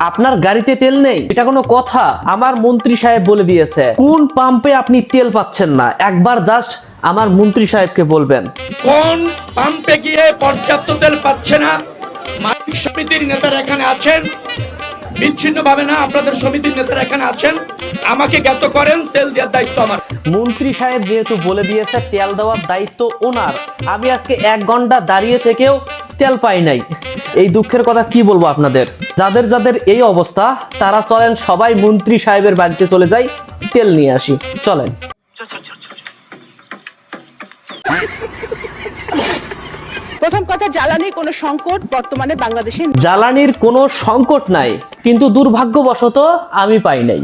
আপনার গাড়িতে তেল নেই, এটা কোনো কথা? আমার মন্ত্রী সাহেব বলে দিয়েছে কোন পাম্পে আপনি তেল পাচ্ছেন না, একবার জাস্ট আমার মন্ত্রী সাহেবকে বলবেন। কোন পাম্পে গিয়ে পর্যাপ্ত তেল পাচ্ছে না, মালিক সমিতির নেতারা এখানে আছেন, বিচ্ছিন্ন ভাবে না, আপনাদের সমিতির নেতারা এখানে আছেন, আমাকে জ্ঞাত করেন, তেল দেওয়ার দায়িত্ব আমার। মন্ত্রী সাহেব যেহেতু বলে দিয়েছে তেল দেওয়ার দায়িত্ব ওনার, আমি আজকে 1 ঘন্টা দাঁড়িয়ে থেকেও তেল পাই নাই। এই দুঃখের কথা কি বলবো আপনাদের। যাদের যাদের এই অবস্থা তারা চলেন সবাই মন্ত্রী সাহেবের বাড়িতে চলে যাই, তেল নিয়ে আসি, চলেন। প্রথম কথা, জ্বালানির কোনো সংকট বর্তমানে বাংলাদেশে জ্বালানির কোনো সংকট নাই, কিন্তু দুর্ভাগ্যবশত আমি পাই নাই।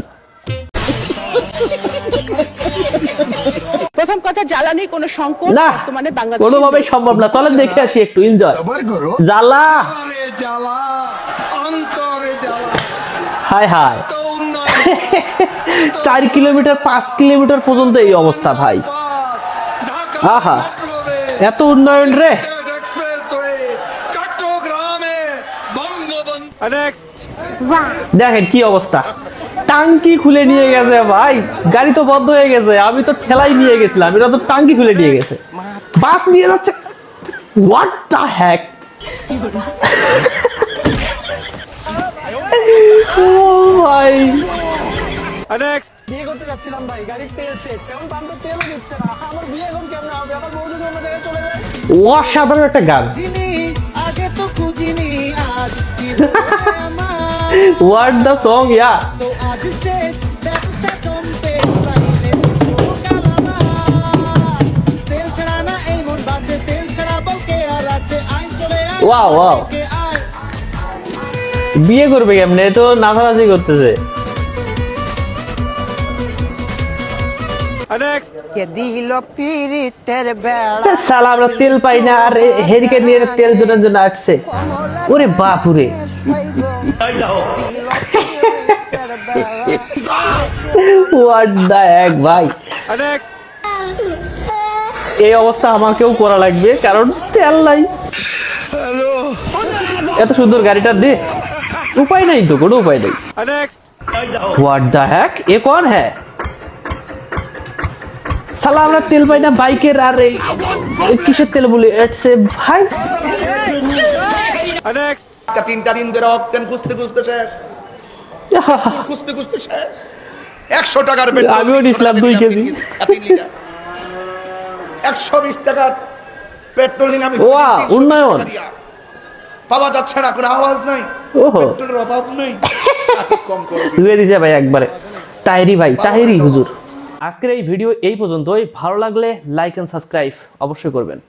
প্রথম কথা, জ্বালানির কোনো সংকট না, বর্তমানে বাংলাদেশে কোনোভাবেই সম্ভব না। চলেন দেখে আসি একটু, এনজয়। জ্বালা, হায় হায় 4 কিলোমিটার 5 কিলোমিটার পর্যন্ত এই অবস্থা ভাই। আহা, এত উন্নয়ন রে। দেখেন কি অবস্থা, টাঙ্কি খুলে নিয়ে গেছে ভাই। গাড়ি তো বন্ধ হয়ে গেছে, আমি তো ঠেলাই নিয়ে গেছিলাম, এটা তো টাঙ্কি খুলে নিয়ে গেছে। বাস নিয়ে যাচ্ছে, হোয়াট দ্য হ্যাক। ও ভাই, বিয়ে করতে যাচ্ছিলাম ভাই, গাড়ির তেল শেষ, এখন পাম্পে তেলও দিচ্ছে না। আমার বিয়ে এখন কেমন হবে? আমার বউ যদি অন্য জায়গায় চলে যায়। অসাধারণ একটা গান। আগে তো খুঁজিনি, আজ হোয়াট দ্য সং, ইয়া। তো আজ শেষ, ব্যবসা জমতে লাইনে তেল ছাড়া না এই মন বাঁচে, তেল ছাড়া বলকে আর আছে, আই চলে আয়। ওয়াও ওয়াও, বিয়ে করবে কেমনে? তো নাচানাচি করতেছে। সালা আমরা তেল পাই না, আর হেরিকে নিয়ে তেল জোটার জন্য আসছে। ওরে বাপুরে, হোয়াট দ্য হেক ভাই। এই অবস্থা আমাকেও করা লাগবে, কারণ তেল নাই। এত সুন্দর গাড়িটা দে, উপায় নাই তো, কোনো উপায় নেই। হোয়াট দ্য হেক, এ কোন হ্যাঁ? সালা আমরা তেল পাই না বাইকের, আর কিসের তেল বলি ভাই। তিনটা দিন ধরে অকটেন খুঁজতে খুঁজতে শেষ, খুঁজতে খুঁজতে শেষ। 100 টাকার পেট্রোল, আমিও নিছিলাম 2 কেজি। 120 টাকার পেট্রোল নিলাম। ওয়া, উন্নয়ন পাওয়া যাচ্ছে না, কোনো আওয়াজ নাই, ওহো, পেট্রোলের অভাব নেই। কম করে ধুয়ে দিছে ভাই একবারে। তাহেরি ভাই, তাহেরি হুজুর। আজকের এই ভিডিও এই পর্যন্তই। ভালো লাগলে লাইক এন্ড সাবস্ক্রাইব অবশ্যই করবেন।